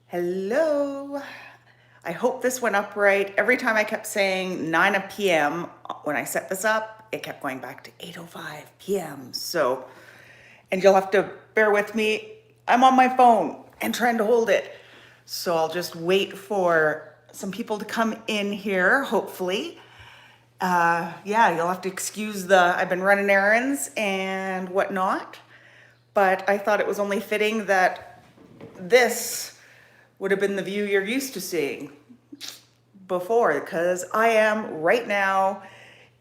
Hello. I hope this went up right. Every time I kept saying 9 p.m. when I set this up, it kept going back to 8:05 p.m. So, and you'll have to bear with me. I'm on my phone and trying to hold it. So I'll just wait for some people to come in here, hopefully. Yeah, you'll have to excuse I've been running errands and whatnot. But I thought it was only fitting that this would have been the view you're used to seeing before, because I am right now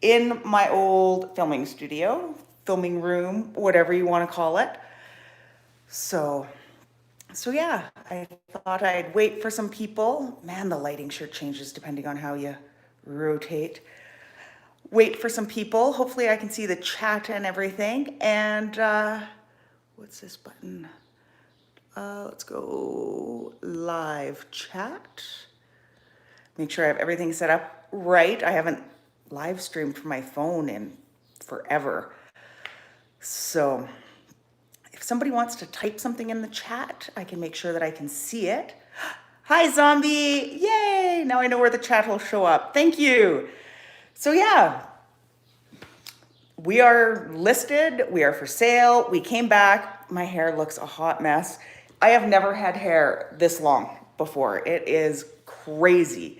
in my old filming studio, filming room, whatever you want to call it. So yeah, I thought I'd wait for some people. Man, the lighting sure changes depending on how you rotate. Wait for some people. Hopefully I can see the chat and everything. And what's this button? Let's go live chat. Make sure I have everything set up right. I haven't live streamed from my phone in forever. So if somebody wants to type something in the chat, I can make sure that I can see it. Hi, Zombie. Yay. Now I know where the chat will show up. Thank you. So yeah, we are listed. We are for sale. We came back. My hair looks a hot mess. I have never had hair this long before. It is crazy.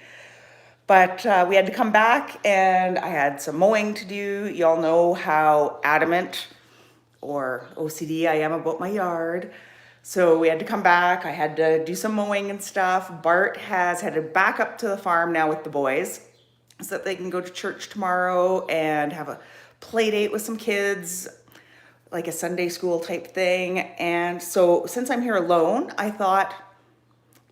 But we had to come back and I had some mowing to do. Y'all know how adamant or OCD I am about my yard. So we had to come back. I had to do some mowing and stuff. Bart has headed back up to the farm now with the boys so that they can go to church tomorrow and have a play date with some kids, like a Sunday school type thing. And so since I'm here alone, I thought,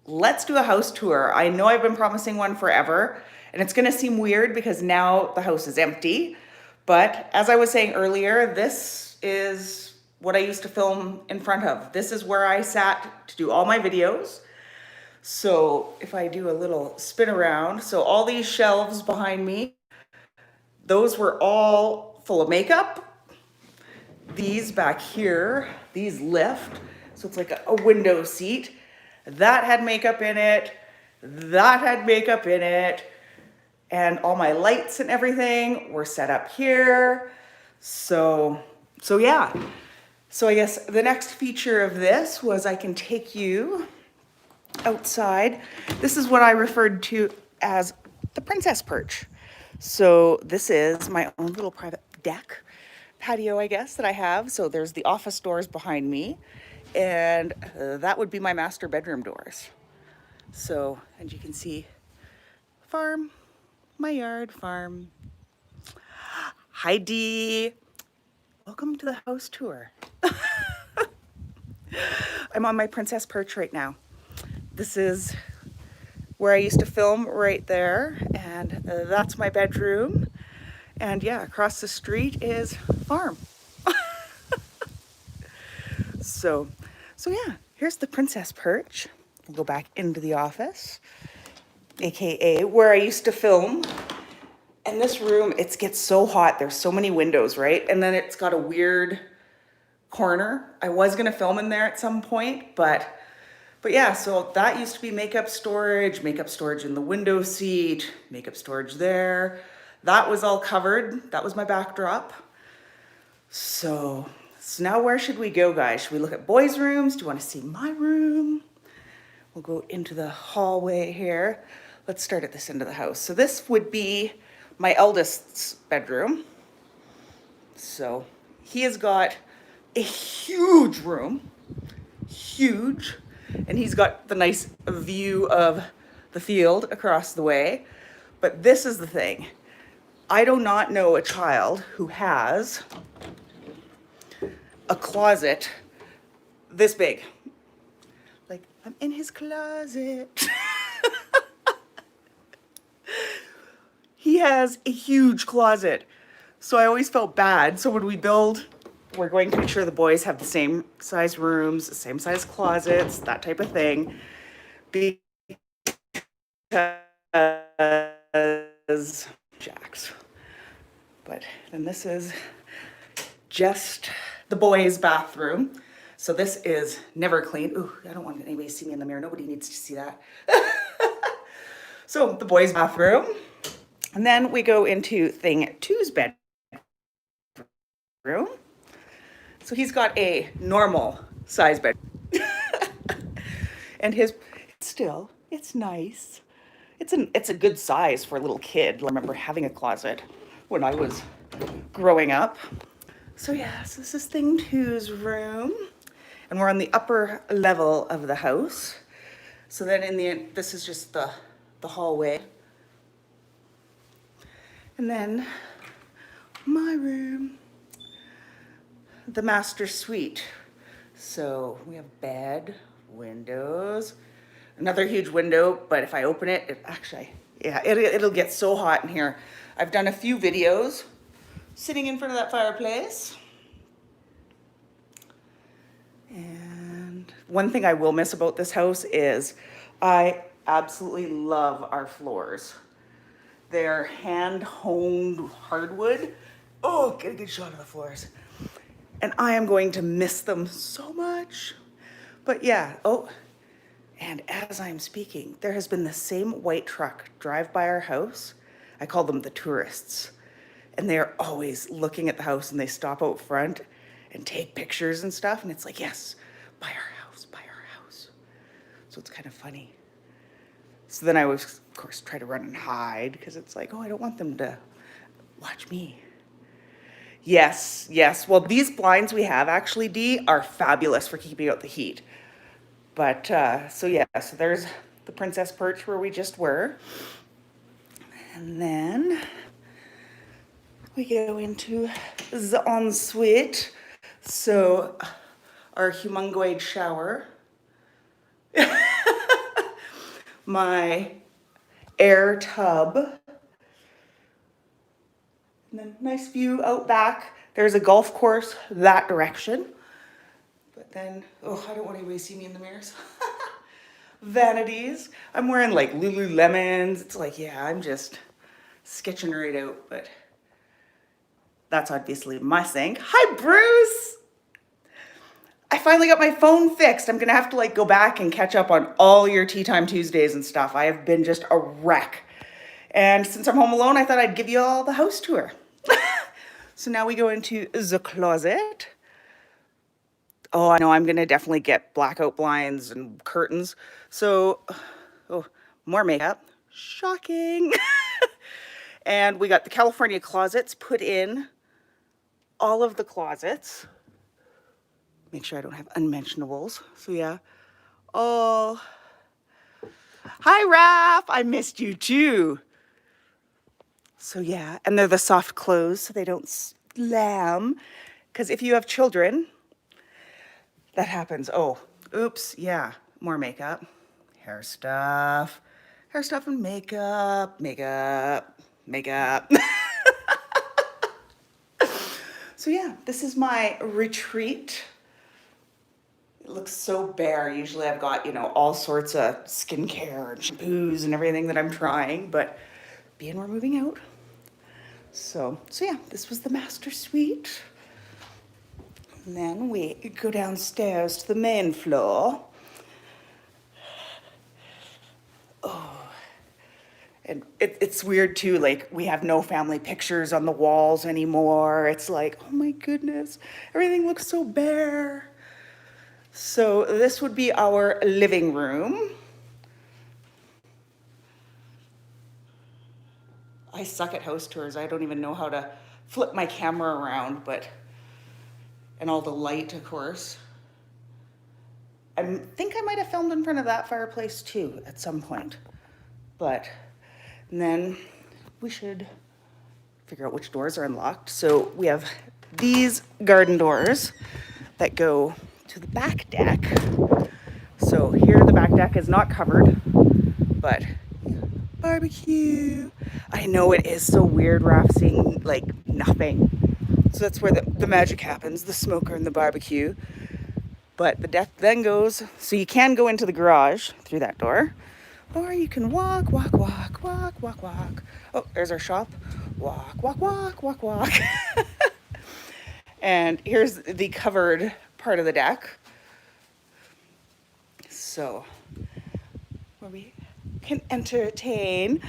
let's do a house tour. I know I've been promising one forever, and it's gonna seem weird because now the house is empty. But as I was saying earlier, this is what I used to film in front of. This is where I sat to do all my videos. So if I do a little spin around, so all these shelves behind me, those were all full of makeup. These back here, these lift, so it's like a window seat. That had makeup in it, that had makeup in it, and all my lights and everything were set up here. So yeah. So I guess the next feature of this was I can take you outside. This is what I referred to as the princess perch. So this is my own little private deck, patio, I guess, that I have. So there's the office doors behind me, and that would be my master bedroom doors. So, and you can see farm, my yard, farm. Heidi, welcome to the house tour. I'm on my princess perch right now. This is where I used to film right there, and that's my bedroom. And yeah, across the street is farm. So yeah, here's the princess perch. We'll go back into the office, AKA where I used to film. And this room, it gets so hot. There's so many windows, right? And then it's got a weird corner. I was gonna film in there at some point, but yeah, so that used to be makeup storage in the window seat, makeup storage there. That was all covered. That was my backdrop. So now where should we go, guys? Should we look at boys' rooms? Do you want to see my room? We'll go into the hallway here. Let's start at this end of the house. So this would be my eldest's bedroom. So he has got a huge room, huge, and he's got the nice view of the field across the way. But this is the thing. I do not know a child who has a closet this big. Like, I'm in his closet. He has a huge closet. So I always felt bad. So when we build, we're going to make sure the boys have the same size rooms, the same size closets, that type of thing. Because Jack's. But then this is just the boys' bathroom. So this is never clean. Ooh, I don't want anybody to see me in the mirror. Nobody needs to see that. So the boys' bathroom. And then we go into thing two's bedroom. So he's got a normal size bed. And his, still, it's nice. It's a good size for a little kid. I remember having a closet when I was growing up. So yeah, so this is thing two's room. And we're on the upper level of the house. So then in the end, this is just the hallway. And then my room, the master suite. So we have bed, windows, another huge window, but if I open it, it'll get so hot in here. I've done a few videos sitting in front of that fireplace. And one thing I will miss about this house is I absolutely love our floors. They're hand-honed hardwood. Oh, get a good shot of the floors. And I am going to miss them so much. But yeah, oh, and as I'm speaking, there has been the same white truck drive by our house. I call them the tourists. And they're always looking at the house, and they stop out front and take pictures and stuff. And it's like, yes, buy our house, buy our house. So it's kind of funny. So then I was, of course, try to run and hide because it's like, oh, I don't want them to watch me. Yes, yes. Well, these blinds we have actually, Dee, are fabulous for keeping out the heat. But, so yeah, so there's the Princess Perch where we just were. And then we go into the ensuite. So our humongoid shower. My air tub. And then nice view out back. There's a golf course that direction. But then, oh, I don't want anybody to see me in the mirrors. Vanities. I'm wearing like Lululemons. It's like, yeah, I'm just sketching right out, but that's obviously my sink. Hi, Bruce. I finally got my phone fixed. I'm gonna have to like go back and catch up on all your Tea Time Tuesdays and stuff. I have been just a wreck. And since I'm home alone, I thought I'd give you all the house tour. So now we go into the closet. Oh, I know I'm gonna definitely get blackout blinds and curtains. So, oh, more makeup. Shocking. And we got the California closets put in all of the closets. Make sure I don't have unmentionables. So yeah. Oh. Hi, Raph. I missed you too. So yeah, and they're the soft clothes so they don't slam. Because if you have children, that happens. Oh, oops, yeah, more makeup. Hair stuff and makeup. So yeah, this is my retreat. It looks so bare. Usually I've got, you know, all sorts of skincare and shampoos and everything that I'm trying, but being we're moving out. So yeah, this was the master suite. And then we go downstairs to the main floor. Oh, and it's weird too, like we have no family pictures on the walls anymore. It's like, oh my goodness, everything looks so bare. So this would be our living room. I suck at house tours. I don't even know how to flip my camera around, but, and all the light, of course. I think I might have filmed in front of that fireplace too at some point, but and then we should figure out which doors are unlocked. So we have these garden doors that go to the back deck. So here the back deck is not covered, but barbecue. I know it is so weird, Raph, seeing like nothing. So that's where the magic happens, the smoker and the barbecue. But the deck then goes, so you can go into the garage through that door, or you can walk. Oh, there's our shop. Walk. And here's the covered part of the deck. So, where we can entertain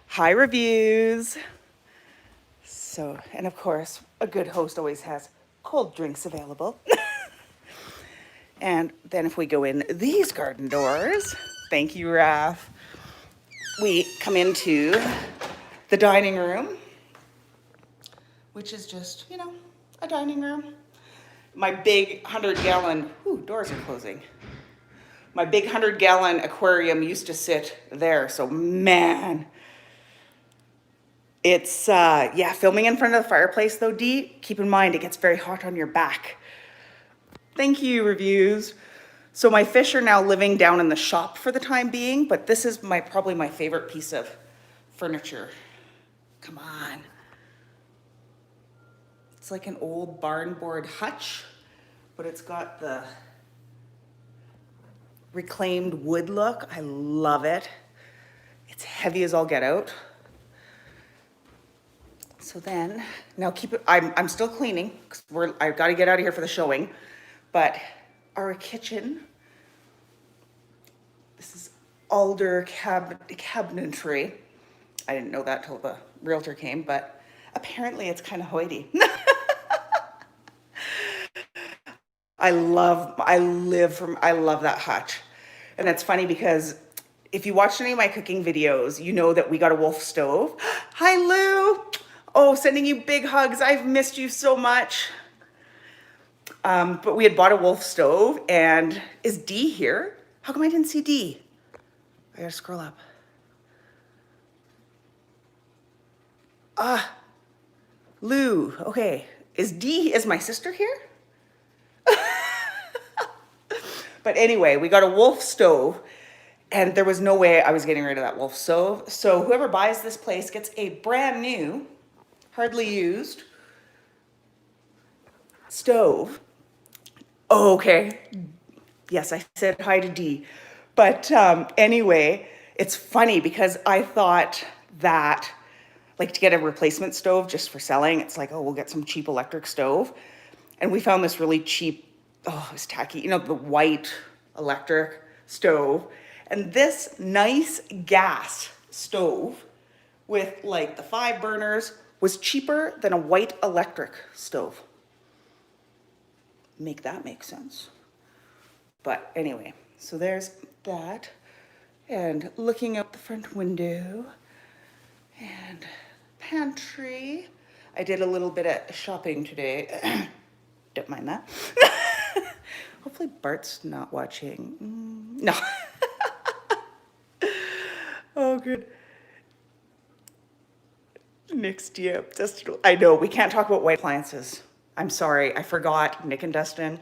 high reviews. So, and of course, a good host always has cold drinks available. And then if we go in these garden doors, thank you, Raph, we come into the dining room, which is just, you know, a dining room. My big 100-gallon, doors are closing. My big 100-gallon aquarium used to sit there. So man, it's, yeah, filming in front of the fireplace though, Dee, keep in mind it gets very hot on your back. Thank you, reviews. So my fish are now living down in the shop for the time being, but this is probably my favorite piece of furniture. Come on. It's like an old barn board hutch, but it's got the reclaimed wood look. I love it. It's heavy as all get out. So then, now keep it, I'm still cleaning, because I've got to get out of here for the showing, but our kitchen, this is alder cabinetry. I didn't know that till the realtor came, but apparently it's kind of hoity. I love that hutch. And it's funny because if you watched any of my cooking videos, you know that we got a Wolf stove. Hi, Lou. Oh, sending you big hugs. I've missed you so much. But we had bought a Wolf stove, and is Dee here? How come I didn't see Dee? I gotta scroll up. Lou, okay. Is my sister here? But anyway, we got a Wolf stove, and there was no way I was getting rid of that Wolf stove. So whoever buys this place gets a brand new, hardly used stove. Oh, okay. Yes, I said hi to Dee. But anyway, it's funny because I thought that, like, to get a replacement stove just for selling, it's like, oh, we'll get some cheap electric stove. And we found this really cheap, oh, it was tacky, you know, the white electric stove. And this nice gas stove with like the 5 burners was cheaper than a white electric stove. Make that make sense. But anyway, so there's that. And looking out the front window and pantry. I did a little bit of shopping today. Don't mind that. Hopefully Bart's not watching. No. Oh, good. Next year, Dustin. I know, we can't talk about white appliances. I'm sorry, I forgot. Nick and Dustin.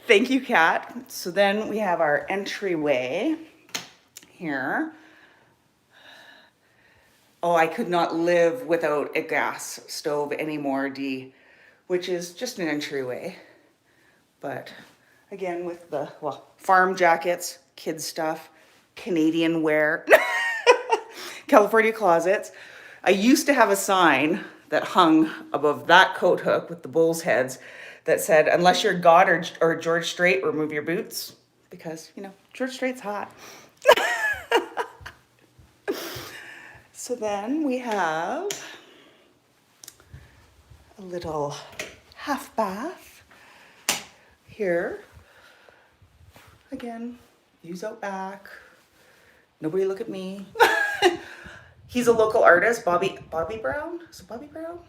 Thank you, Kat. So then we have our entryway here. Oh, I could not live without a gas stove anymore, Dee, which is just an entryway. But again, with the, well, farm jackets, kids stuff, Canadian wear, California closets. I used to have a sign that hung above that coat hook with the bull's heads that said, unless you're God or George Strait, remove your boots. Because, you know, George Strait's hot. So then we have a little half bath here. Again, views out back. Nobody look at me. He's a local artist, Bobby Brown? Is it Bobby Brown?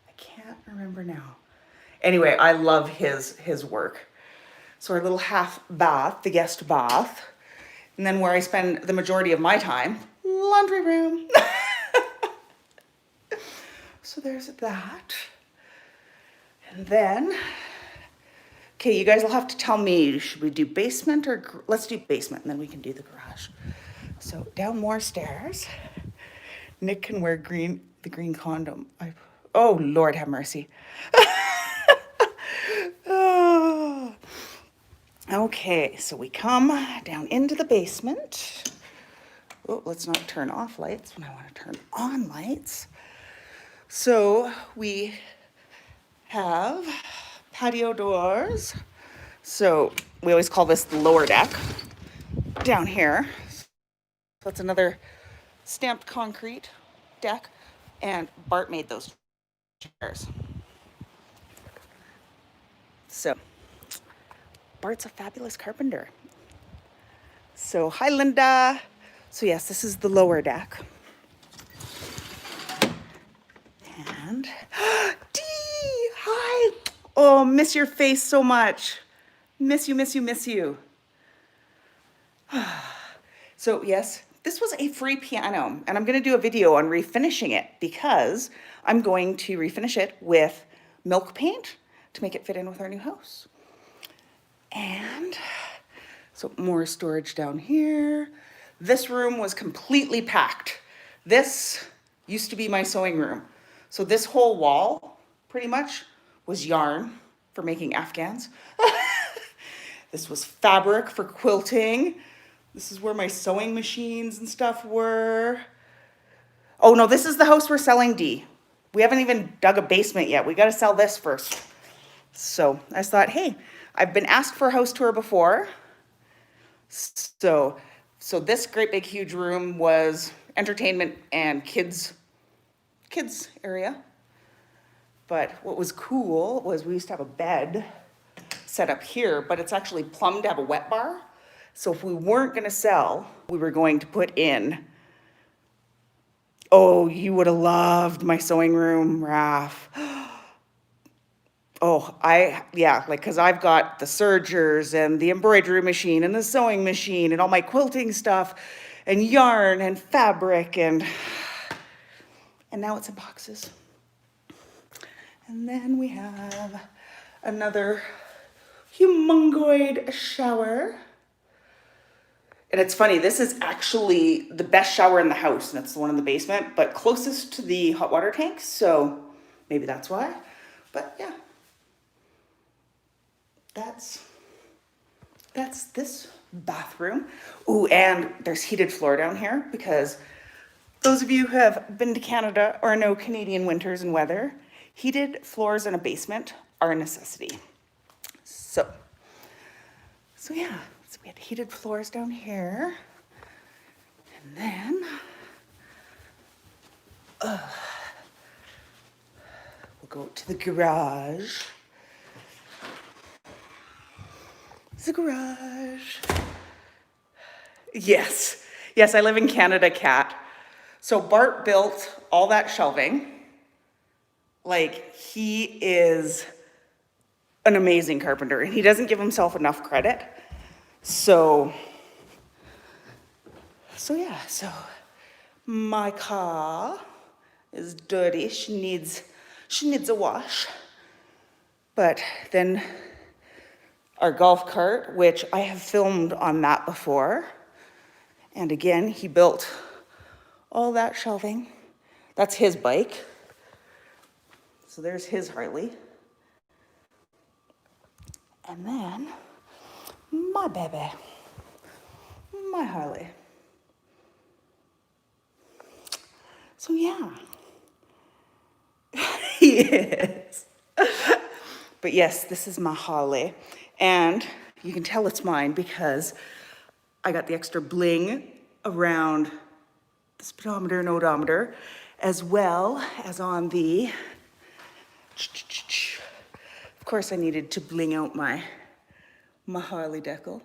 I can't remember now. Anyway, I love his work. So our little half bath, the guest bath. And then where I spend the majority of my time, laundry room. So there's that. And then, okay, you guys will have to tell me, should we do basement or, let's do basement and then we can do the garage. So down more stairs. Nick can wear the green condom. Oh, Lord have mercy. Oh. Okay, so we come down into the basement. Oh, let's not turn off lights when I want to turn on lights. So we have patio doors. So we always call this the lower deck down here. So that's another stamped concrete deck, and Bart made those chairs. So Bart's a fabulous carpenter. So hi, Linda. So yes, this is the lower deck. And Dee, hi. Oh, miss your face so much. Miss you, miss you, miss you. So yes, this was a free piano, and I'm going to do a video on refinishing it because I'm going to refinish it with milk paint to make it fit in with our new house. And so more storage down here. This room was completely packed. This used to be my sewing room. So this whole wall pretty much was yarn for making Afghans. This was fabric for quilting. This is where my sewing machines and stuff were. Oh no, this is the house we're selling, Dee. We haven't even dug a basement yet. We got to sell this first. So I just thought, hey, I've been asked for a house tour before. So this great big huge room was entertainment and kids area. But what was cool was we used to have a bed set up here, but it's actually plumbed to have a wet bar. So if we weren't going to sell, we were going to put in, oh, you would have loved my sewing room, Raph. Oh, because I've got the sergers and the embroidery machine and the sewing machine and all my quilting stuff and yarn and fabric and now it's in boxes. And then we have another humongoid shower. And it's funny, this is actually the best shower in the house, and it's the one in the basement, but closest to the hot water tank, so maybe that's why. But yeah, that's this bathroom. Ooh, and there's heated floor down here because those of you who have been to Canada or know Canadian winters and weather, heated floors in a basement are a necessity. So yeah. So we had heated floors down here, and then we'll go to the garage. The garage. Yes, I live in Canada, Cat. So Bart built all that shelving. Like, he is an amazing carpenter, and he doesn't give himself enough credit. So my car is dirty. She needs a wash. But then our golf cart, which I have filmed on that before. And again, he built all that shelving. That's his bike. So there's his Harley. And then my baby, my Harley. So yeah, he is. But yes, this is my Harley. And you can tell it's mine because I got the extra bling around the speedometer and odometer, as well as on the, of course I needed to bling out my Harley decal.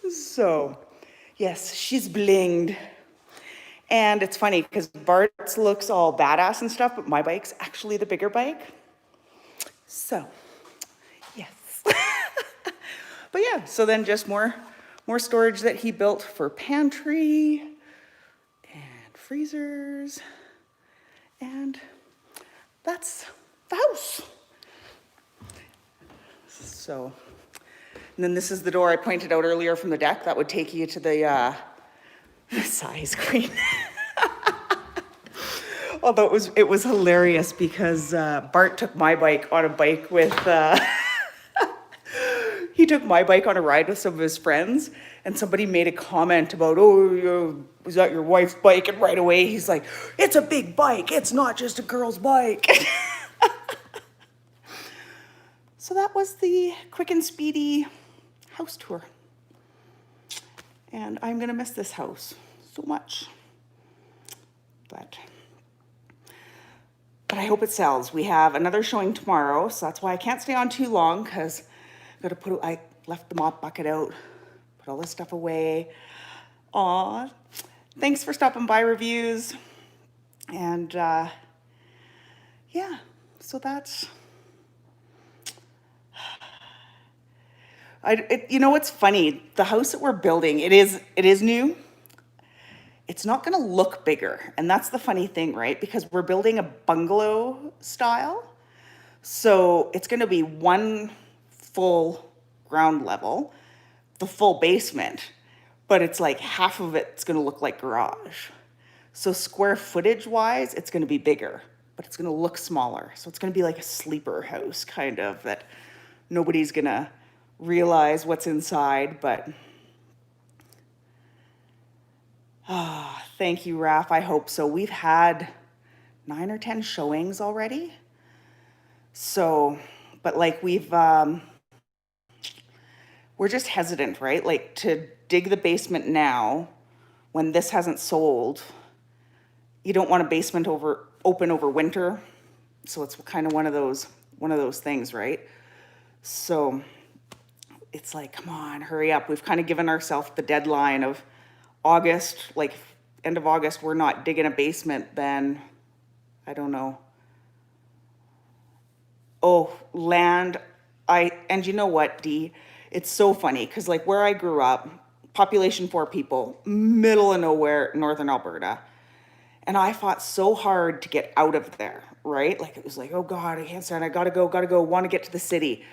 So, yes, she's blinged. And it's funny because Bart's looks all badass and stuff, but my bike's actually the bigger bike. So, yes. But yeah, so then just more storage that he built for pantry and freezers. And that's the house. So, and then this is the door I pointed out earlier from the deck. That would take you to the size queen. Although it was hilarious because Bart took my bike on a bike with, he took my bike on a ride with some of his friends, and somebody made a comment about, oh, was that your wife's bike? And right away he's like, it's a big bike. It's not just a girl's bike. So that was the quick and speedy house tour. And I'm gonna miss this house so much. But I hope it sells. We have another showing tomorrow, so that's why I can't stay on too long, because I left the mop bucket out, put all this stuff away. Aw, thanks for stopping by, reviews. And yeah, so that's, you know what's funny? The house that we're building, it is new. It's not gonna look bigger. And that's the funny thing, right? Because we're building a bungalow style. So it's gonna be one full ground level, the full basement, but it's like half of it's gonna look like garage. So square footage wise, it's gonna be bigger, but it's gonna look smaller. So it's gonna be like a sleeper house, kind of, that nobody's gonna realize what's inside, but thank you, Raph. I hope so. We've had 9 or 10 showings already. So, but like we're just hesitant, right? Like to dig the basement now when this hasn't sold. You don't want a basement open over winter. So it's kind of one of those things, right? So it's like, come on, hurry up. We've kind of given ourselves the deadline of August, like end of August, we're not digging a basement, then I don't know. Oh, land. And you know what, Dee? It's so funny because like where I grew up, population 4 people, middle of nowhere, northern Alberta. And I fought so hard to get out of there, right? Like it was like, oh God, I can't stand it. I gotta go, want to get to the city.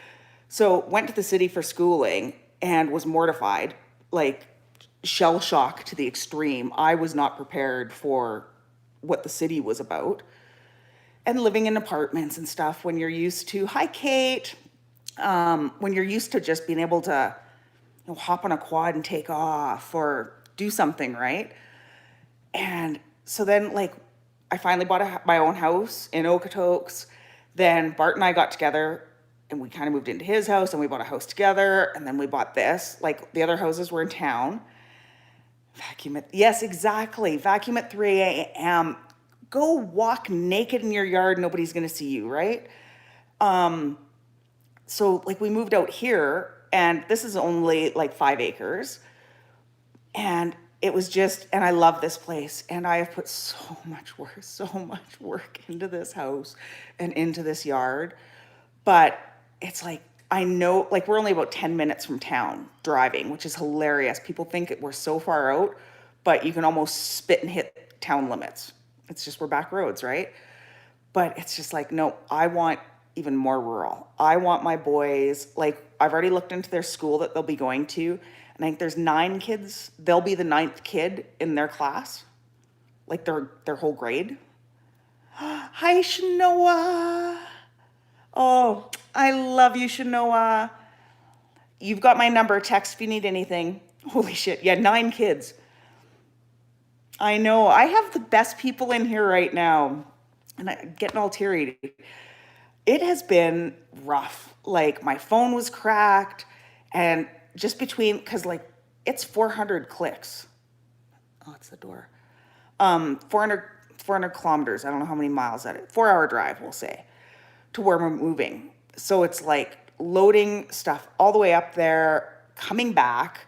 So went to the city for schooling and was mortified, like shell shock to the extreme. I was not prepared for what the city was about. And living in apartments and stuff when you're used to, hi Kate, when you're used to just being able to hop on a quad and take off or do something, right? And so then like I finally bought my own house in Okotoks. Then Bart and I got together and we kind of moved into his house and we bought a house together. And then we bought this, like the other houses were in town. Yes, exactly. Vacuum at 3 a.m. Go walk naked in your yard. Nobody's going to see you, right? So like we moved out here and this is only like 5 acres. And it was just, and I love this place. And I have put so much work into this house and into this yard. But it's like, I know, like we're only about 10 minutes from town driving, which is hilarious. People think we're so far out, but you can almost spit and hit town limits. It's just, we're back roads, right? But it's just like, no, I want even more rural. I want my boys, like I've already looked into their school that they'll be going to. And I think there's 9 kids. They'll be the 9th kid in their class, like their whole grade. Hi, Shanoa. Oh, I love you, Shanoa. You've got my number. Text if you need anything. Holy shit. Yeah, 9 kids. I know. I have the best people in here right now. And I'm getting all teary. It has been rough. Like, my phone was cracked. And just between, because, like, it's 400 clicks. Oh, it's the door. 400 kilometers. I don't know how many miles that is. 4-hour drive, we'll say, to where we're moving. So it's like loading stuff all the way up there, coming back.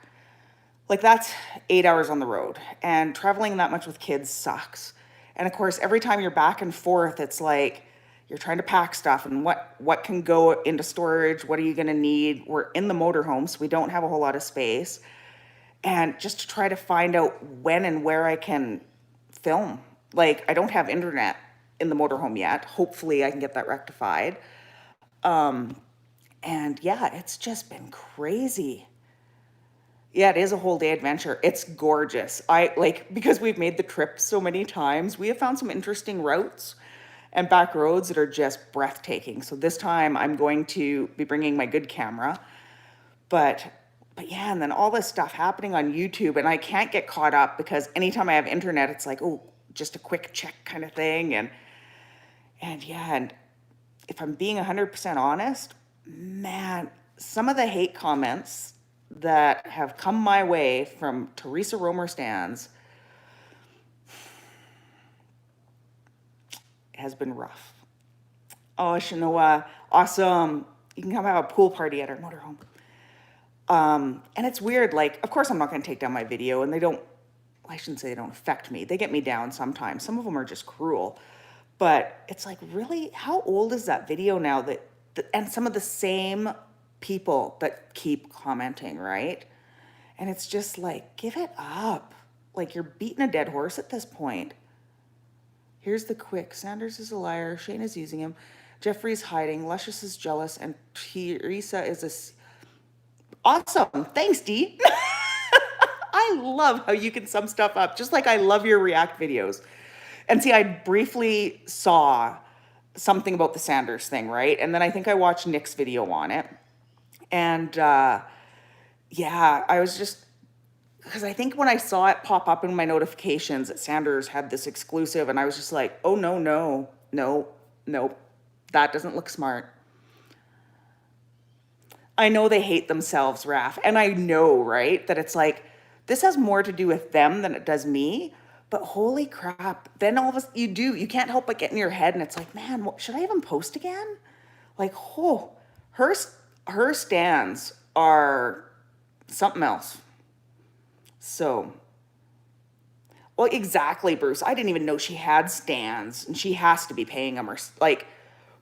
Like that's 8 hours on the road, and traveling that much with kids sucks. And of course, every time you're back and forth, it's like you're trying to pack stuff and what can go into storage, what are you gonna need? We're in the motorhome, so we don't have a whole lot of space. And just to try to find out when and where I can film. Like I don't have internet in the motorhome yet. Hopefully I can get that rectified. And yeah, it's just been crazy. Yeah, it is a whole day adventure. It's gorgeous. Because we've made the trip so many times, we have found some interesting routes and back roads that are just breathtaking. So this time I'm going to be bringing my good camera, But yeah, and then all this stuff happening on YouTube, and I can't get caught up because anytime I have internet, it's like, oh, just a quick check kind of thing. And yeah, and if I'm being 100% honest, man, some of the hate comments that have come my way from Teresa Romer stands has been rough. Oh, Shanoa, awesome. You can come have a pool party at our motorhome. And it's weird, like, of course I'm not going to take down my video, and I shouldn't say they don't affect me. They get me down sometimes. Some of them are just cruel. But it's like, really, how old is that video now and some of the same people that keep commenting, right? And it's just like, give it up. Like, you're beating a dead horse at this point. Here's the quick. Sanders is a liar. Shane is using him. Jeffrey's hiding. Luscious is jealous. And Teresa is awesome. Thanks, Dee. I love how you can sum stuff up, just like I love your React videos. And see, I briefly saw something about the Sanders thing, right? And then I think I watched Nick's video on it. And yeah, I was just, because I think when I saw it pop up in my notifications that Sanders had this exclusive, and I was just like, oh, no, that doesn't look smart. I know they hate themselves, Raph, and I know, right, that it's like, this has more to do with them than it does me, but holy crap, then all of us, you can't help but get in your head, and it's like, man, should I even post again? Like, oh, her stands are something else. So, well, exactly, Bruce. I didn't even know she had stands, and she has to be paying them, or like,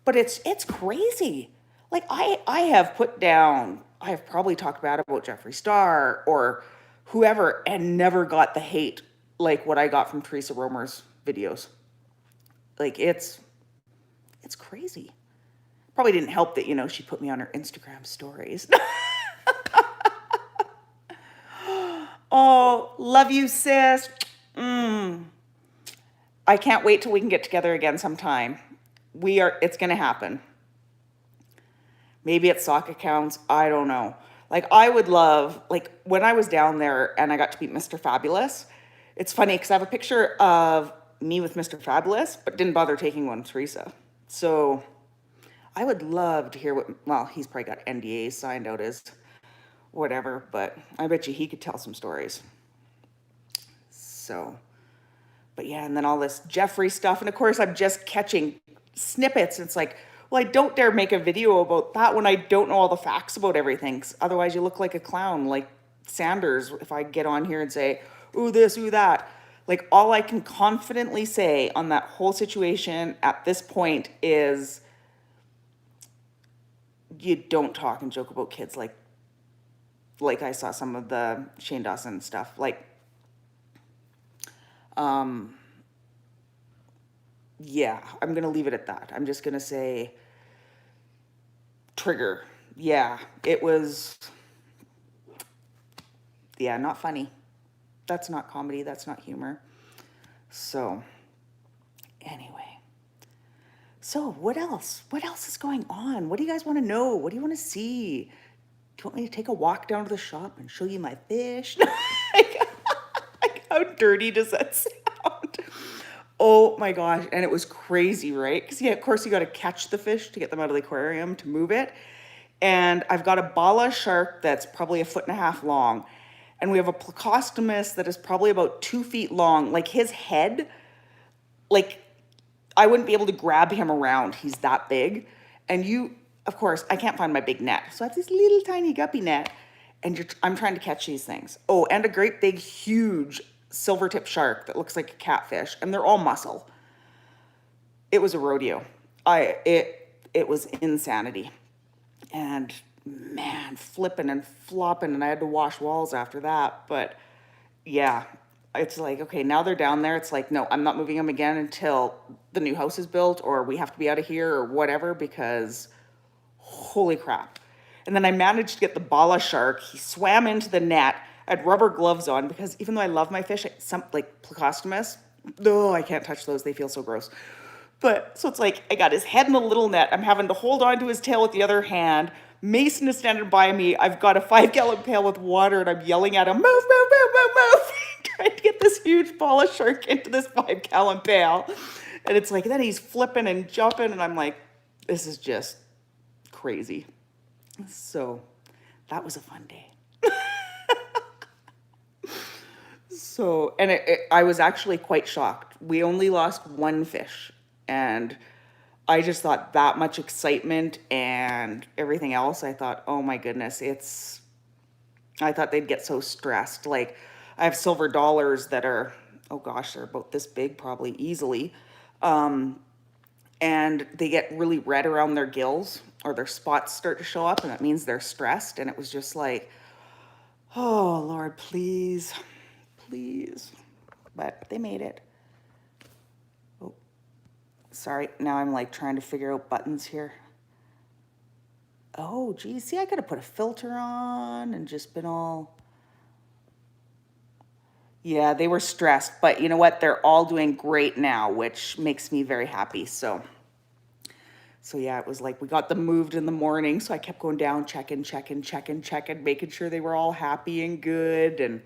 but it's crazy. Like, I have probably talked bad about Jeffree Star or whoever and never got the hate like what I got from Teresa Romer's videos. Like, it's crazy. Probably didn't help that, she put me on her Instagram stories. Oh, love you, sis. I can't wait till we can get together again sometime. It's going to happen. Maybe at sock accounts, I don't know. Like, I would love, like, when I was down there and I got to meet Mr. Fabulous, it's funny because I have a picture of me with Mr. Fabulous, but didn't bother taking one with Teresa. So I would love to hear he's probably got NDAs signed out as whatever, but I bet you he could tell some stories. So, but yeah, and then all this Jeffree stuff. And of course, I'm just catching snippets. It's like, well, I don't dare make a video about that when I don't know all the facts about everything. Otherwise, you look like a clown, like Sanders, if I get on here and say, ooh, this, ooh, that. Like, all I can confidently say on that whole situation at this point is you don't talk and joke about kids like I saw some of the Shane Dawson stuff. Like, yeah, I'm going to leave it at that. I'm just going to say trigger. Yeah, it was, not funny. That's not comedy. That's not humor. So, anyway. So, what else? What else is going on? What do you guys want to know? What do you want to see? Do you want me to take a walk down to the shop and show you my fish? Like, how dirty does that sound? Oh my gosh. And it was crazy, right? Because, of course, you got to catch the fish to get them out of the aquarium to move it. And I've got a bala shark that's probably 1.5 feet long. And we have a plecostomus that is probably about 2 feet long. Like, his head, like, I wouldn't be able to grab him around. He's that big. And of course, I can't find my big net. So I have this little tiny guppy net. And I'm trying to catch these things. Oh, and a great big, huge silver tip shark that looks like a catfish. And they're all muscle. It was a rodeo. It was insanity. And man, flipping and flopping. And I had to wash walls after that. But yeah, it's like, okay, now they're down there. It's like, no, I'm not moving them again until the new house is built or we have to be out of here or whatever, because holy crap. And then I managed to get the bala shark. He swam into the net. I had rubber gloves on because even though I love my fish, some like plecostomus, I can't touch those. They feel so gross. But so it's like I got his head in the little net. I'm having to hold on to his tail with the other hand. Mason is standing by me. I've got a 5-gallon pail with water and I'm yelling at him, move, move, move, move, move. Trying to get this huge ball of shark into this 5-gallon pail. And it's like, then he's flipping and jumping and I'm like, this is just crazy. So that was a fun day. So, and I was actually quite shocked. We only lost one fish. And I just thought that much excitement and everything else, I thought, oh my goodness, I thought they'd get so stressed. Like, I have silver dollars that are, oh gosh, they're about this big probably easily. And they get really red around their gills or their spots start to show up and that means they're stressed. And it was just like, oh Lord, please, please. But they made it. Oh, sorry. Now I'm like trying to figure out buttons here. Oh, geez. See, I could have put a filter on and just been all... Yeah, they were stressed, but you know what? They're all doing great now, which makes me very happy. So yeah, it was like we got them moved in the morning. So I kept going down, checking, making sure they were all happy and good. And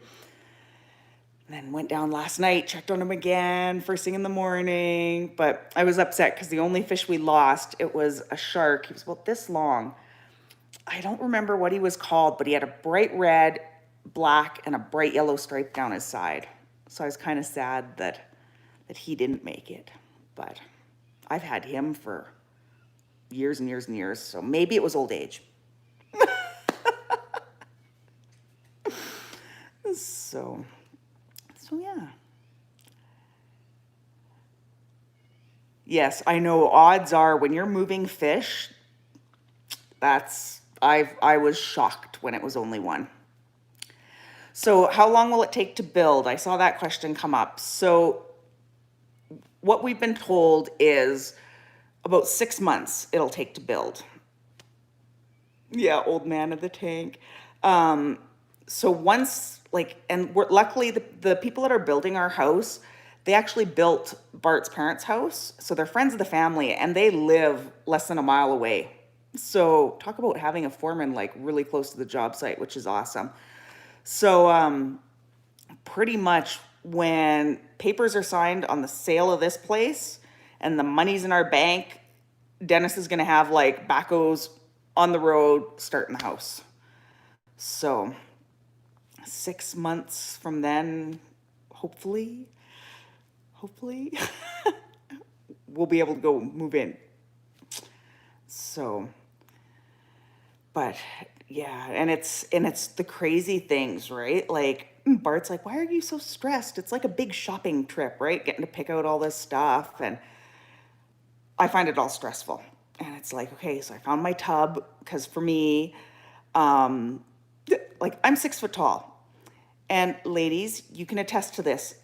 then went down last night, checked on them again, first thing in the morning. But I was upset because the only fish we lost, it was a shark. He was about this long. I don't remember what he was called, but he had a bright red, black, and a bright yellow stripe down his side. So I was kind of sad that he didn't make it. But I've had him for years and years and years, so maybe it was old age. So yeah. Yes, I know odds are when you're moving fish, I was shocked when it was only one. So how long will it take to build? I saw that question come up. So what we've been told is about 6 months it'll take to build. Yeah, old man of the tank. So once, and luckily the people that are building our house, they actually built Bart's parents' house. So they're friends of the family and they live less than a mile away. So talk about having a foreman like really close to the job site, which is awesome. So pretty much when papers are signed on the sale of this place and the money's in our bank, Dennis is going to have like backhoes on the road starting the house. So 6 months from then, hopefully, we'll be able to go move in. So, but yeah, and it's the crazy things, right? Like Bart's like, why are you so stressed? It's like a big shopping trip, right? Getting to pick out all this stuff. And I find it all stressful. And it's like, okay, so I found my tub because for me, like I'm 6 foot tall. And ladies, you can attest to this.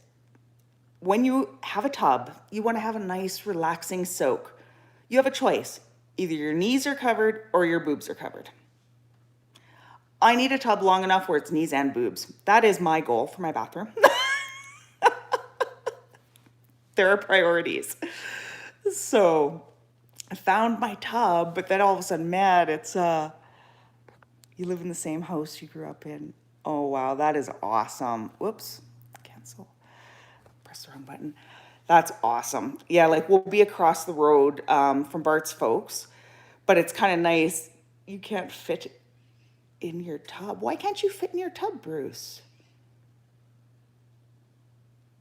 When you have a tub, you want to have a nice relaxing soak. You have a choice. Either your knees are covered or your boobs are covered. I need a tub long enough where it's knees and boobs. That is my goal for my bathroom. There are priorities. So I found my tub, but then all of a sudden, man, it's, you live in the same house you grew up in. Oh, wow, that is awesome. Whoops, cancel. Press the wrong button. That's awesome. Yeah, like we'll be across the road from Bart's folks, but it's kind of nice. You can't fit in your tub. Why can't you fit in your tub, Bruce?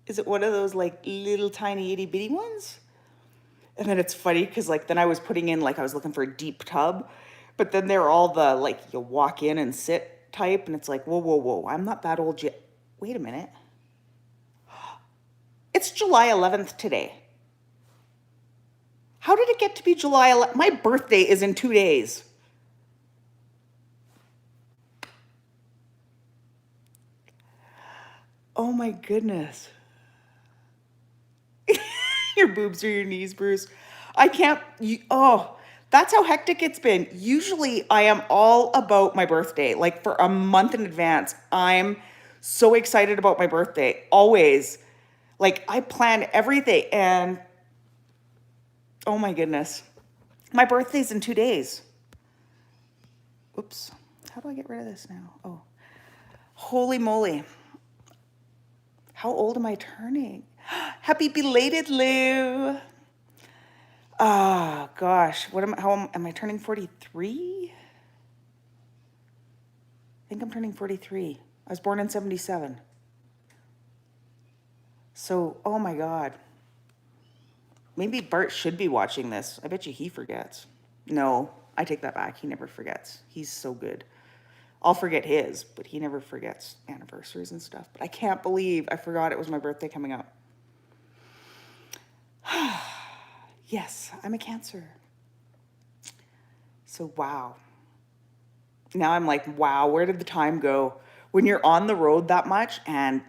Is it one of those like little tiny itty bitty ones? And then it's funny because like then I was putting in like I was looking for a deep tub, but then they're all the like you walk in and sit type, and it's like whoa, I'm not that old yet. Wait a minute. It's July 11th today. How did it get to be July 11th? My birthday is in 2 days. Oh my goodness. Your boobs or your knees, Bruce. I can't, that's how hectic it's been. Usually I am all about my birthday, like for a month in advance. I'm so excited about my birthday, always. Like I plan everything and Oh my goodness. My birthday's in 2 days. Oops. How do I get rid of this now? Oh, holy moly. How old am I turning? Happy belated, Lou. Oh gosh, am I turning 43? I think I'm turning 43. I was born in 77. So, oh my God. Maybe Bart should be watching this. I bet you he forgets. No, I take that back. He never forgets. He's so good. I'll forget his, but he never forgets anniversaries and stuff. But I can't believe I forgot it was my birthday coming up. Yes, I'm a Cancer. So, wow. Now I'm like, wow, where did the time go? When you're on the road that much and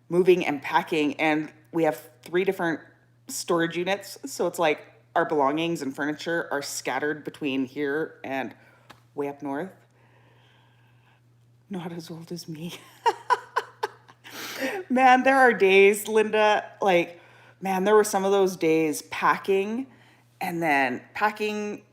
moving and packing, and we have 3 different storage units. So it's like our belongings and furniture are scattered between here and way up north. Not as old as me. Man, there are days, Linda, like, man, there were some of those days packing and then packing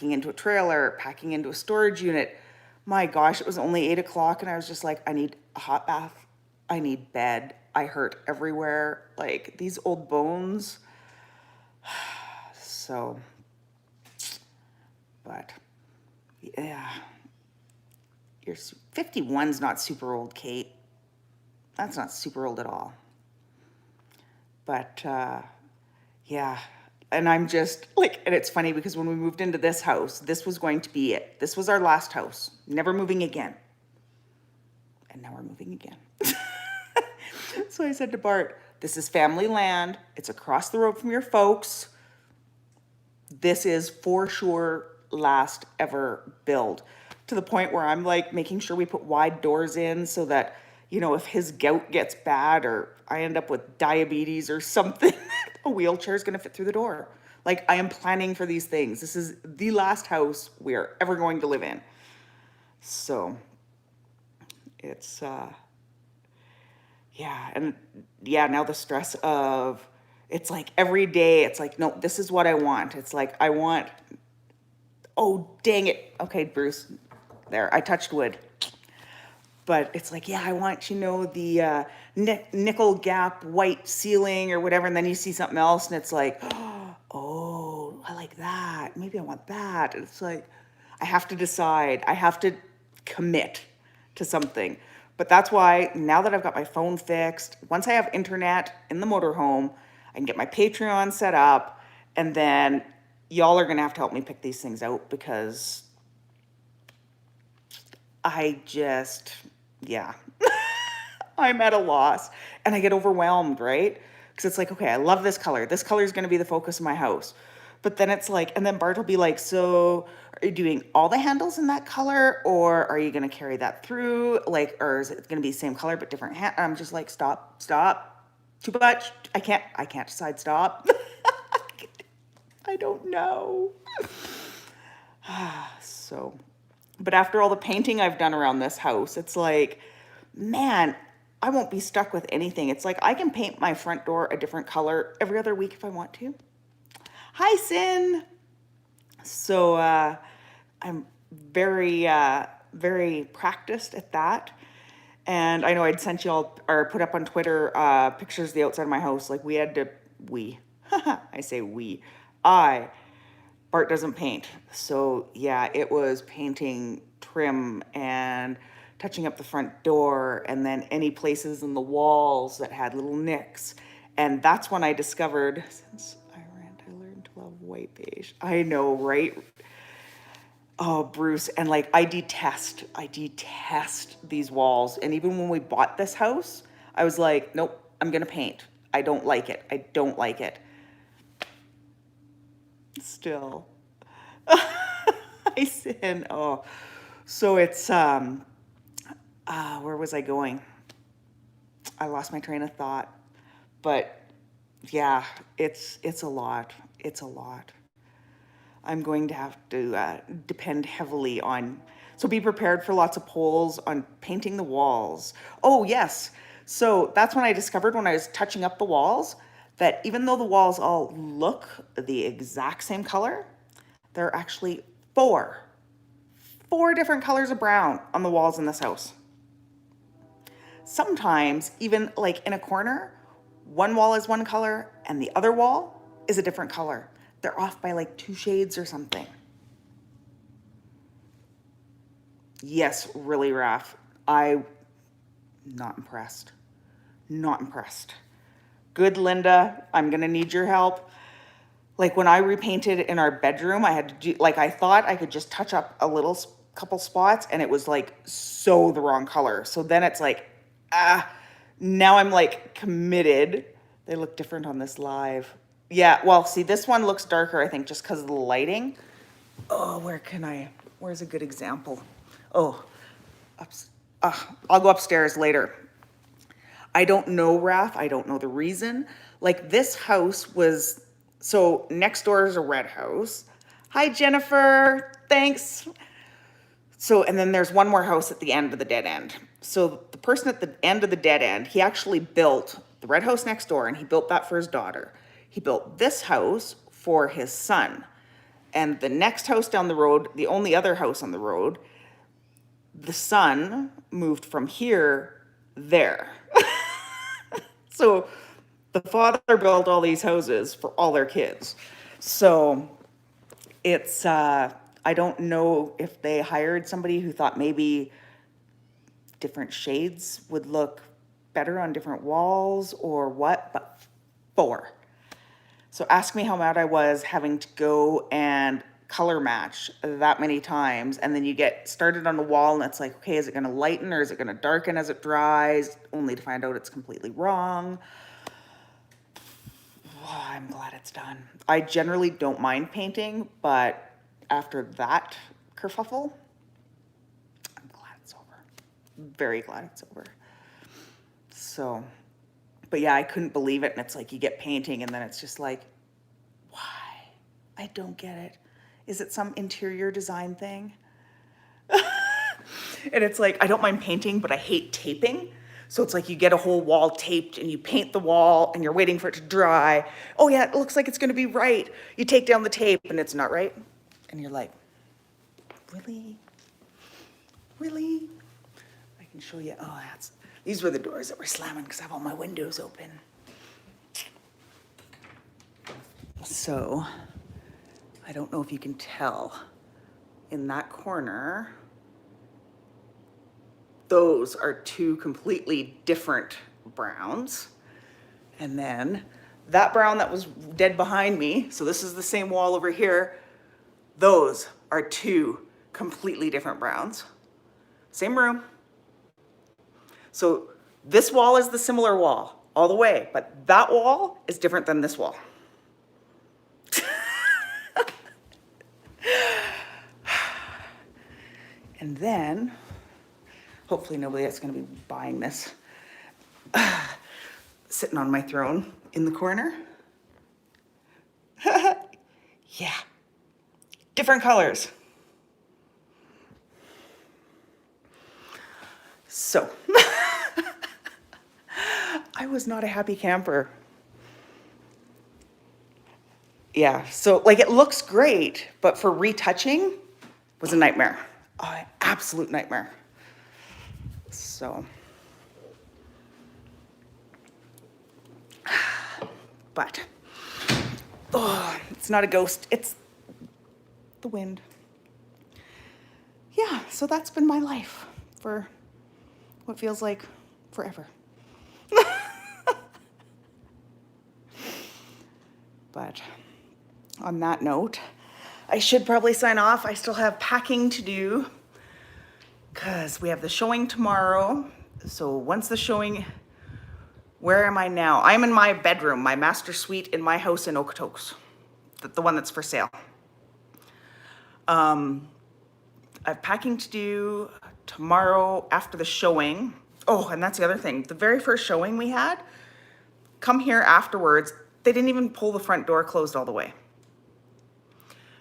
into a trailer, packing into a storage unit. My gosh, it was only 8 o'clock and I was just like, I need a hot bath. I need bed. I hurt everywhere. Like these old bones. So, but yeah, you're 51's not super old, Kate. That's not super old at all. But yeah, and I'm just like, and it's funny because when we moved into this house, this was going to be it. This was our last house, never moving again. And now we're moving again. So I said to Bart, this is family land. It's across the road from your folks. This is for sure last ever build, to the point where I'm like making sure we put wide doors in so that, you know, if his gout gets bad or I end up with diabetes or something, a wheelchair is going to fit through the door. Like I am planning for these things. This is the last house we're ever going to live in. So it's, yeah. And yeah, now the stress of, it's like every day, it's like, no, this is what I want. It's like, I want, oh, dang it. Okay, Bruce, there, I touched wood. But it's like, yeah, I want, you know, the nickel gap white ceiling or whatever. And then you see something else and it's like, oh, I like that. Maybe I want that. And it's like, I have to decide. I have to commit to something. But that's why now that I've got my phone fixed, once I have internet in the motorhome, I can get my Patreon set up. And then y'all are going to have to help me pick these things out because I just, yeah, I'm at a loss and I get overwhelmed, right? Because it's like, okay, I love this color. This color is going to be the focus of my house. But then it's like, and then Bart will be like, so are you doing all the handles in that color or are you going to carry that through? Like, or is it going to be the same color but different hand? I'm just like, stop, too much. I can't decide, stop. I don't know. So, but after all the painting I've done around this house, it's like, man, I won't be stuck with anything. It's like I can paint my front door a different color every other week if I want to. Hi, Sin. So I'm very, very practiced at that. And I know I'd sent y'all or put up on Twitter pictures of the outside of my house. Like I say Bart doesn't paint. So yeah, it was painting trim and touching up the front door and then any places in the walls that had little nicks. And that's when I discovered, since I learned to love white beige. I know, right? Oh, Bruce. And like, I detest these walls. And even when we bought this house, I was like, nope, I'm going to paint. I don't like it. Still. I sin. Oh, so it's, where was I going? I lost my train of thought, but yeah, it's a lot. It's a lot. I'm going to have to depend heavily on, so be prepared for lots of polls on painting the walls. Oh yes. So that's when I discovered when I was touching up the walls that even though the walls all look the exact same color, there are actually four different colors of brown on the walls in this house. Sometimes even like in a corner, one wall is one color and the other wall is a different color. They're off by like 2 shades or something. Yes, really, Raph. Not impressed. Not impressed. Good, Linda. I'm gonna need your help. Like when I repainted in our bedroom, I had to do, like I thought I could just touch up a little couple spots and it was like so the wrong color. So then it's like, now I'm like committed. They look different on this live. Yeah, well, see, this one looks darker, I think, just because of the lighting. Oh, where's a good example? Oh, I'll go upstairs later. I don't know, Raph. I don't know the reason. Like this house was, so next door is a red house. Hi, Jennifer. Thanks. So, and then there's one more house at the end of the dead end. So the person at the end of the dead end, he actually built the red house next door and he built that for his daughter. He built this house for his son. And the next house down the road, the only other house on the road, the son moved from here there. So the father built all these houses for all their kids. So it's, I don't know if they hired somebody who thought maybe different shades would look better on different walls or what, but 4. So ask me how mad I was having to go and color match that many times. And then you get started on the wall and it's like, okay, is it gonna lighten or is it gonna darken as it dries? Only to find out it's completely wrong. Oh, I'm glad it's done. I generally don't mind painting, but after that kerfuffle, I'm glad it's over. Very glad it's over. So, but yeah, I couldn't believe it. And it's like you get painting and then it's just like, why? I don't get it. Is it some interior design thing? And it's like, I don't mind painting, but I hate taping. So it's like you get a whole wall taped and you paint the wall and you're waiting for it to dry. Oh yeah, it looks like it's gonna be right. You take down the tape and it's not right. And you're like, really? Really? I can show you, oh, these were the doors that were slamming because I have all my windows open. So, I don't know if you can tell, in that corner, those are 2 completely different browns. And then that brown that was dead behind me, so this is the same wall over here, those are 2 completely different browns. Same room. So this wall is the similar wall all the way, but that wall is different than this wall. And then, hopefully nobody that's gonna be buying this, sitting on my throne in the corner. Yeah, different colors. So, I was not a happy camper. Yeah, so like it looks great, but for retouching was a nightmare. Oh, an absolute nightmare. So, but, oh, it's not a ghost, it's the wind. Yeah, so that's been my life for what feels like forever. But on that note, I should probably sign off. I still have packing to do because we have the showing tomorrow. So once the showing, where am I now? I'm in my bedroom, my master suite in my house in Okotoks, the one that's for sale. I have packing to do tomorrow after the showing. Oh, and that's the other thing. The very first showing we had, come here afterwards, they didn't even pull the front door closed all the way.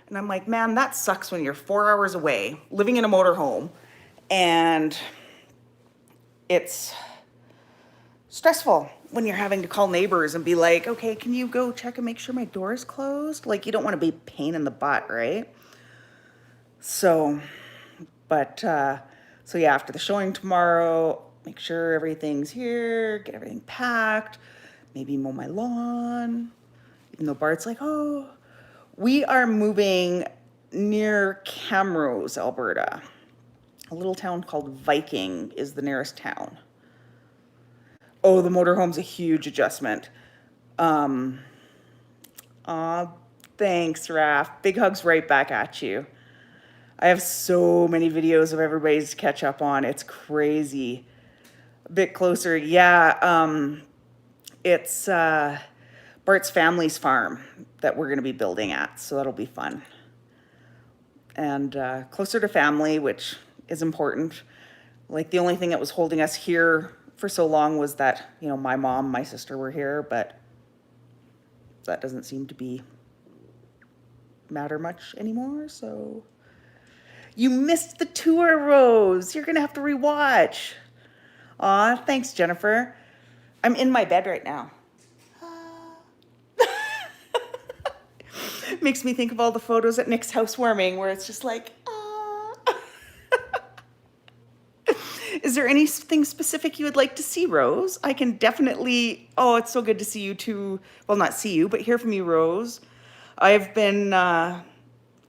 And I'm like, man, that sucks when you're 4 hours away, living in a motorhome, and it's stressful when you're having to call neighbors and be like, okay, can you go check and make sure my door is closed? Like, you don't want to be a pain in the butt, right? So, but, so yeah, after the showing tomorrow, make sure everything's here, get everything packed, maybe mow my lawn. Even though Bart's like, oh, we are moving near Camrose, Alberta. A little town called Viking is the nearest town. Oh, the motorhome's a huge adjustment. Aw, thanks, Raph. Big hugs right back at you. I have so many videos of everybody's to catch up on. It's crazy. A bit closer, yeah. It's Bart's family's farm that we're going to be building at, so that'll be fun. And closer to family, which is important. Like, the only thing that was holding us here for so long was that, you know, my mom, my sister were here, but that doesn't seem to matter much anymore, so. You missed the tour, Rose. You're gonna have to rewatch. Aw, thanks, Jennifer. I'm in my bed right now. Makes me think of all the photos at Nick's housewarming where it's just like, Is there anything specific you would like to see, Rose? I can definitely, oh, it's so good to see you too. Well, not see you, but hear from you, Rose. I've been,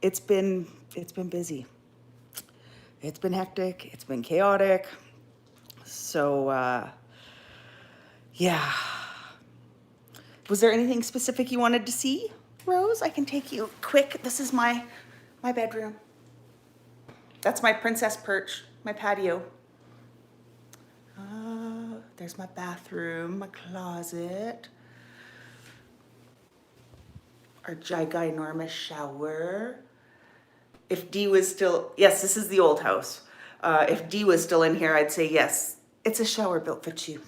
it's been busy. It's been hectic, it's been chaotic. So, yeah. Was there anything specific you wanted to see, Rose? I can take you quick. This is my bedroom. That's my princess perch, my patio. There's my bathroom, my closet, our ginormous shower. If Dee was still, yes, this is the old house. If Dee was still in here, I'd say yes, it's a shower built for two.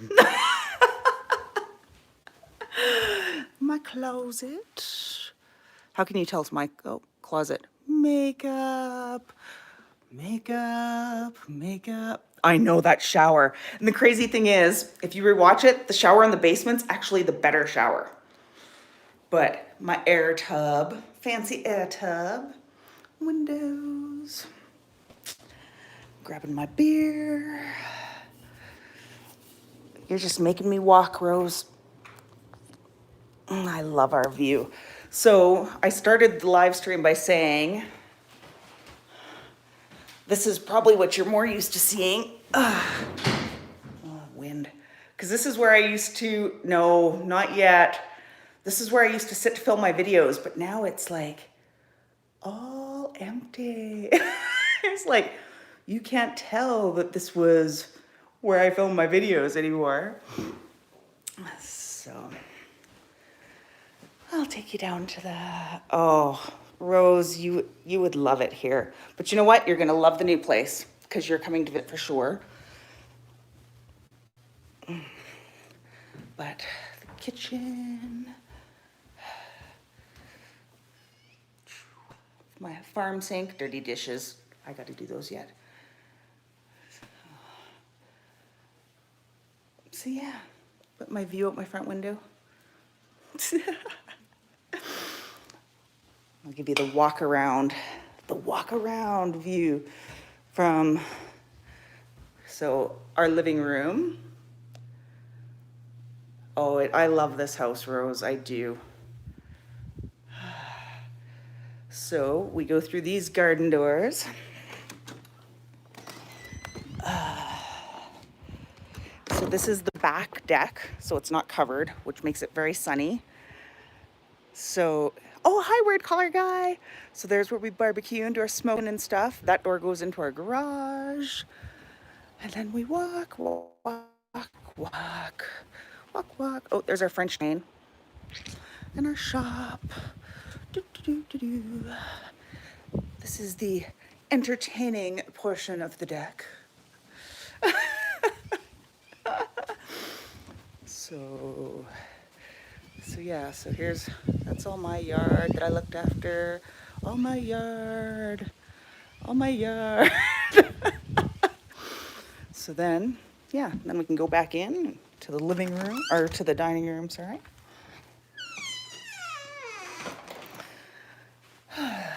My closet. How can you tell it's my closet? Makeup. I know that shower. And the crazy thing is, if you rewatch it, the shower in the basement's actually the better shower. But my air tub, fancy air tub, windows, grabbing my beer. You're just making me walk, Rose. I love our view. So I started the live stream by saying, this is probably what you're more used to seeing. Wind. Because this is where I used to, no, not yet. This is where I used to sit to film my videos, but now it's like all empty. It's like, you can't tell that this was where I filmed my videos anymore. So, I'll take you down to the, oh, Rose, you would love it here. But you know what? You're gonna love the new place because you're coming to it for sure. But the kitchen, my farm sink, dirty dishes. I got to do those yet. So yeah, but my view out my front window. I'll give you the walk around view from, so our living room. Oh, I love this house, Rose, I do. So we go through these garden doors. So this is the back deck, so it's not covered, which makes it very sunny. So, oh, hi, weird collar guy. So there's where we barbecue and do our smoking and stuff. That door goes into our garage. And then we walk. Oh, there's our French chain. And our shop. This is the entertaining portion of the deck. So yeah, so that's all my yard that I looked after. All my yard. So then, yeah, then we can go back in to the living room, or to the dining room, sorry. And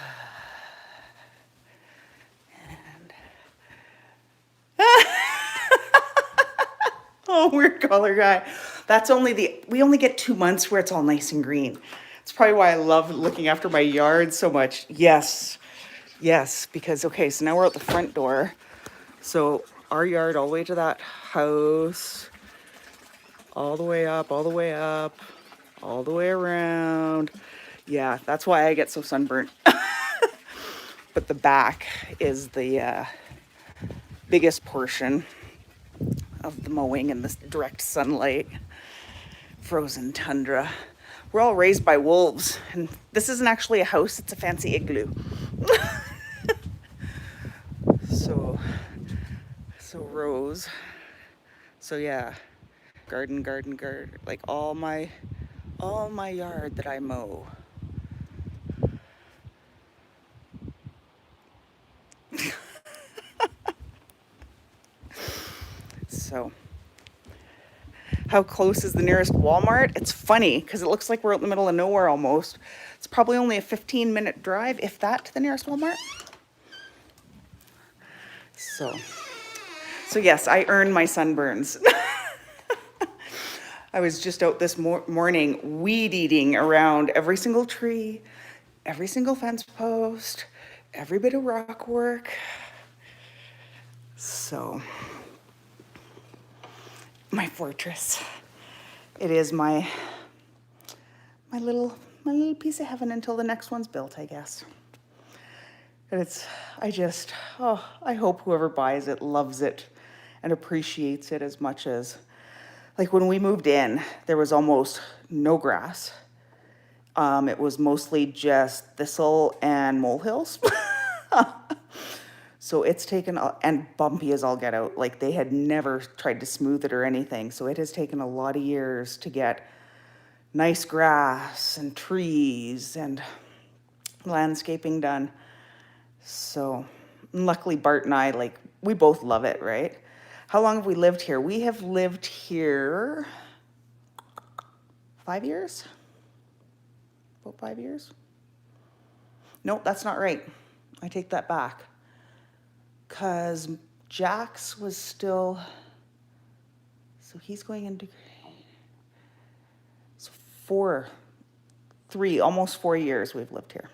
oh, weird color guy. That's only we only get 2 months where it's all nice and green. It's probably why I love looking after my yard so much. Yes, yes, because, okay, so now we're at the front door. So our yard all the way to that house, all the way up, all the way up, all the way around. Yeah, that's why I get so sunburnt. But the back is the biggest portion of the mowing and the direct sunlight. Frozen tundra. We're all raised by wolves, and this isn't actually a house, it's a fancy igloo. So Rose. So yeah, garden, like all my yard that I mow. So, how close is the nearest Walmart? It's funny because it looks like we're out in the middle of nowhere almost. It's probably only a 15-minute drive, if that, to the nearest Walmart. So yes, I earn my sunburns. I was just out this morning weed eating around every single tree, every single fence post, every bit of rock work. So, my fortress. It is my little piece of heaven until the next one's built, I guess. And I hope whoever buys it loves it and appreciates it as much as, like when we moved in, there was almost no grass. It was mostly just thistle and molehills. So it's taken, and bumpy as all get out. Like they had never tried to smooth it or anything. So it has taken a lot of years to get nice grass and trees and landscaping done. So luckily Bart and I, like, we both love it, right? How long have we lived here? We have lived here 5 years? About 5 years? Nope, that's not right. I take that back. Because Jax was still, so he's going into, so almost 4 years we've lived here.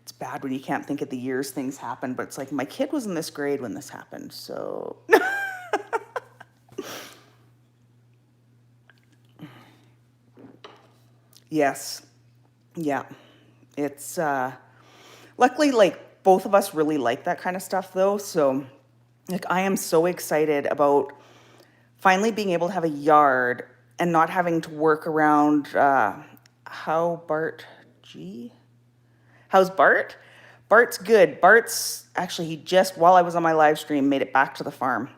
It's bad when you can't think of the years things happen, but it's like my kid was in this grade when this happened, so. Yes, yeah, it's, luckily, like, both of us really like that kind of stuff though. So like I am so excited about finally being able to have a yard and not having to work around how's Bart? Bart's good. Bart's actually, he just, while I was on my live stream, made it back to the farm.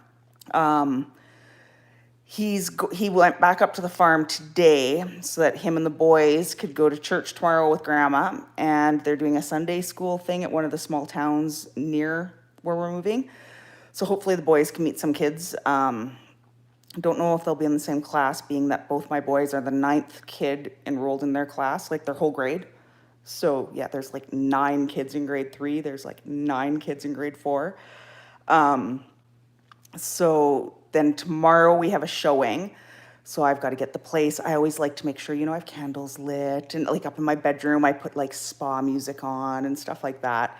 He went back up to the farm today so that him and the boys could go to church tomorrow with Grandma, and they're doing a Sunday school thing at one of the small towns near where we're moving. So hopefully the boys can meet some kids. Don't know if they'll be in the same class, being that both my boys are the 9th kid enrolled in their class, like their whole grade. So yeah, there's like 9 kids in grade 3. There's like 9 kids in grade 4. So then tomorrow we have a showing. So I've got to get the place. I always like to make sure, I have candles lit, and like up in my bedroom, I put like spa music on and stuff like that.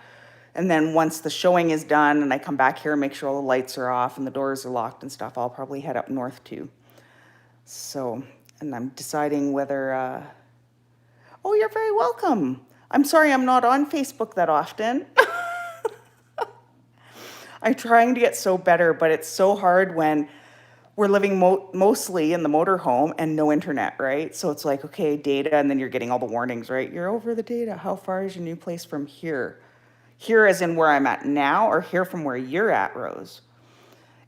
And then once the showing is done and I come back here and make sure all the lights are off and the doors are locked and stuff, I'll probably head up north too. So, and I'm deciding whether, oh, you're very welcome. I'm sorry I'm not on Facebook that often. I'm trying to get so better, but it's so hard when we're living mostly in the motorhome and no internet, right? So it's like, okay, data, and then you're getting all the warnings, right? You're over the data. How far is your new place from here? Here as in where I'm at now, or here from where you're at, Rose?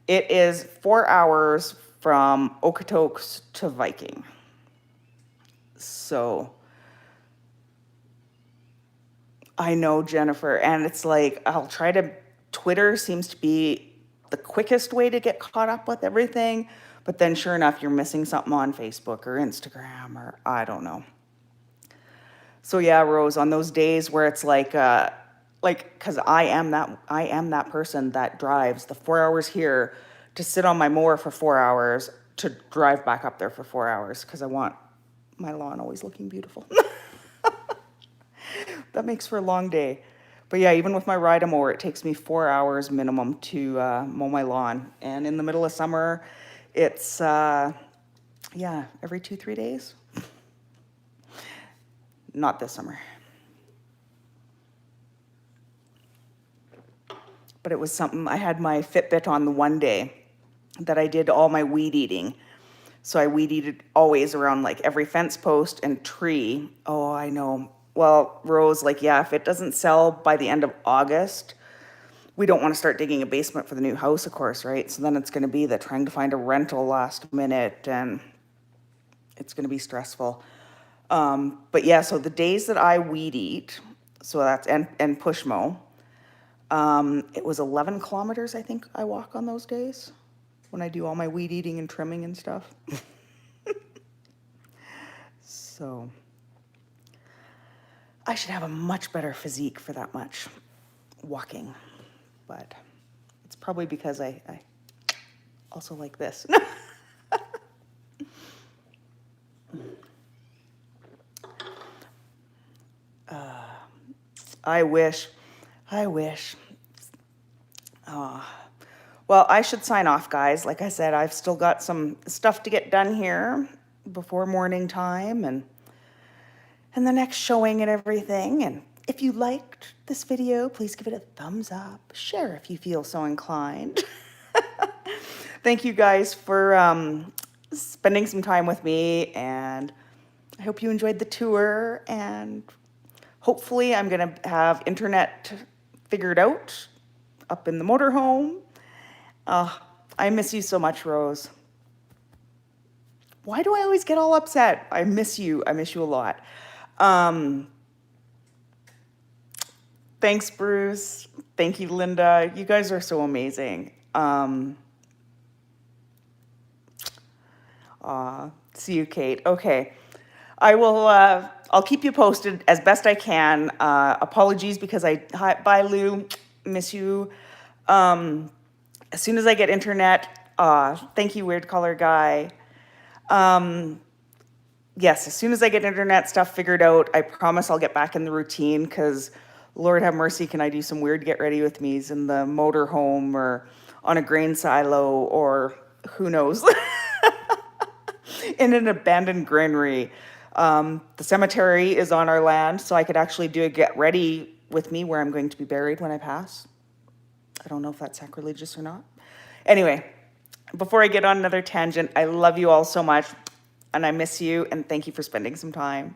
It is 4 hours from Okotoks to Viking. So I know, Jennifer, and it's like, I'll try to, Twitter seems to be the quickest way to get caught up with everything, But then sure enough, you're missing something on Facebook or Instagram or I don't know. So yeah, Rose, on those days where it's like, cause I am that person that drives the 4 hours here to sit on my mower for 4 hours to drive back up there for 4 hours. Cause I want my lawn always looking beautiful. That makes for a long day. But yeah, even with my ride-a-mower, it takes me 4 hours minimum to mow my lawn. And in the middle of summer, it's, yeah, every 2-3 days. Not this summer. But it was something, I had my Fitbit on the one day that I did all my weed eating. So I weed eated always around like every fence post and tree. Oh, I know. Well, Rose, like, yeah, if it doesn't sell by the end of August, we don't want to start digging a basement for the new house, of course, right? So then it's going to be the trying to find a rental last minute, and it's going to be stressful. But yeah, so the days that I weed eat, so that's, and push mow, it was 11 kilometers, I think I walk on those days when I do all my weed eating and trimming and stuff. So I should have a much better physique for that much walking, but it's probably because I also like this. I wish. Well, I should sign off, guys. Like I said, I've still got some stuff to get done here before morning time and the next showing and everything. And if you liked this video, please give it a thumbs up. Share if you feel so inclined. Thank you guys for spending some time with me, and I hope you enjoyed the tour, and hopefully I'm gonna have internet figured out up in the motorhome. I miss you so much, Rose. Why do I always get all upset? I miss you. I miss you a lot. Thanks, Bruce. Thank you, Linda. You guys are so amazing. See you, Kate. Okay. I will, I'll keep you posted as best I can. Apologies because bye, Lou. Miss you. As soon as I get internet, thank you, Weird Color Guy. Yes, as soon as I get internet stuff figured out, I promise I'll get back in the routine, because Lord have mercy, can I do some weird get ready with me's in the motorhome or on a grain silo or who knows, in an abandoned granary. The cemetery is on our land, so I could actually do a get ready with me where I'm going to be buried when I pass. I don't know if that's sacrilegious or not. Anyway, before I get on another tangent, I love you all so much, and I miss you, and thank you for spending some time.